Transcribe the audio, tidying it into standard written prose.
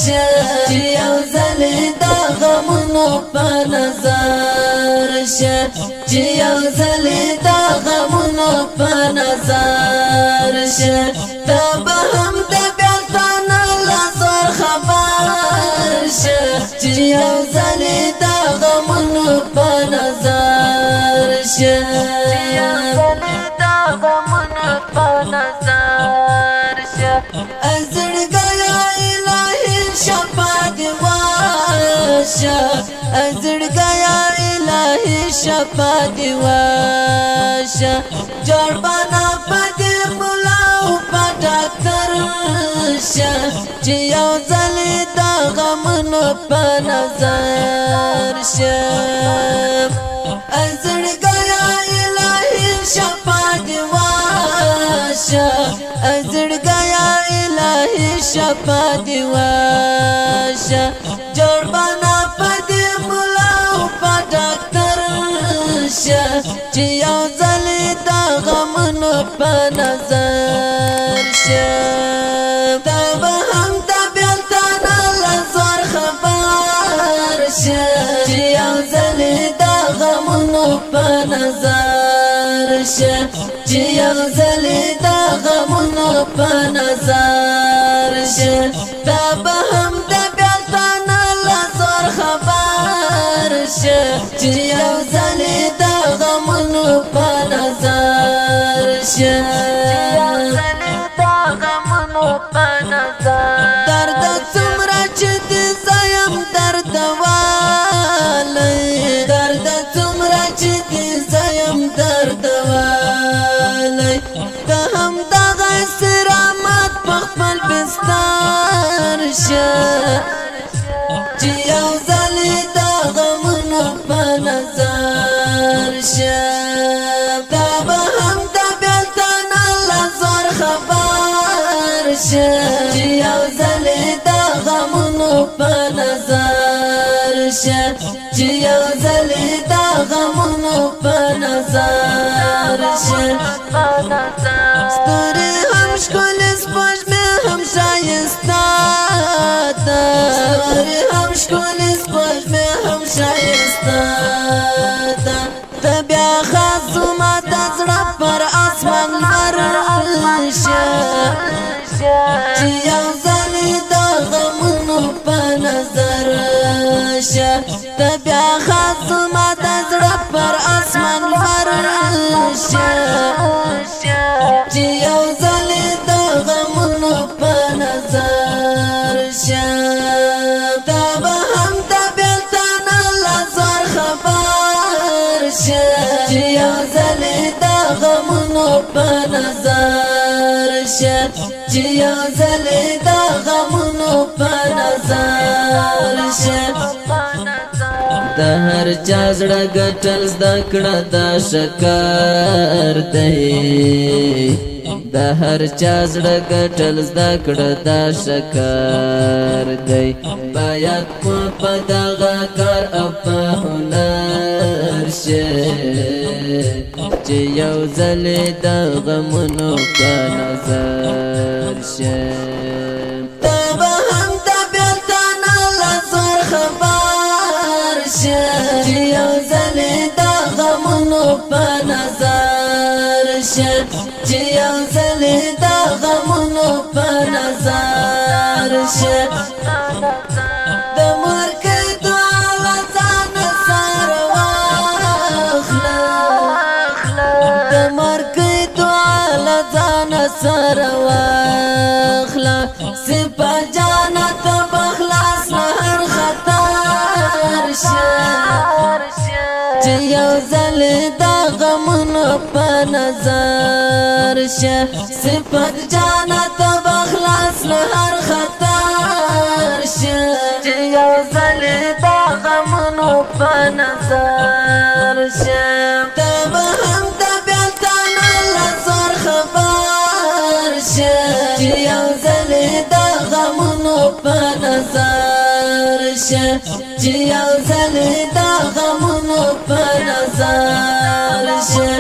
شه چې یو ځل د غمونو په نظر شه چې یو ځل د غمونو په نظر شه ته به هم د بیلتون له زور خبر شه چې یو ځل د غمونو په نظر شه چې یو ځل د غمونو په نظر شه ازړګیا الهي شفاعت واشه ازړګیا الهي شفاعت واشه جوړ بنا پد مولا او ډاکټر شه چې یو ځل د غمونو په نظر شه ازړګیا الهي شفاعت واشه ازړګیا الهي شفاعت واشه جوړ بنا پد مولا او ډاکټر شه چې یو ځل د غمونو په نظر شه ته به هم د بیلتون له زور خبر شه چې یو ځل د غمونو په نظر شه چې یو ځل د غمونو په نظر شه ته به هم د بیلتون له زور خبر شه چې یو ځل د غمونو په نظر شه درد څومره چې د زایم درد والی درد څومره چې د زایم درد والی ته هم دغه استراحت په خپل بستر شه چې یو ځل د غمونو په نظر شه ته به هم د بیلتون له زور خبر شه چې یو ځل د غمونو په نظر شه چې یو ځل د غمونو په نظر شه ستوري هم ښکلې سپوږمۍ هم ښایسته ده ستوري هم ښکلې سپوږمۍ هم ښایسته ده ته بیا خاص زما د زړه پر اسمان لمر شه چې یو ځل د غمونو په نظر شه ته بیا خاص زما د زړه پر اسمان لمر شه چې یو ځل د غمونو په نظر شه ته به هم د بیلتون له زور خبر شه چې یو ځل د غمونو په نظر شه چې یو ځل د غمونو په نظر شه د هر چا زړه ګټل زده کړه دا شکر دی د هر چا زړه ګټل زده کړه دا شکر دی باید په دغه کار او په هنر شه چې یو ځل د غمونو په نظر شه ته به هم د بیلتون له زور خبر شه چې یو ځل د غمونو په نظر شه چې یو ځل د غمونو په نظر شه د مرګ دعا له ځان سره واخله د مرګ دعا له ځان سره واخله سپه جانت به خلاص له هر خطر شه چې یو ځل د غمونو په نظر شه صفت جانت به خلاص له هر خطر شه چې یو ځل د غمونو په نظر شه ته به هم د بیلتون له زور خبر شه چې یو ځل د غمونو په نظر شه چې یو ځل د غمونو په نظر شه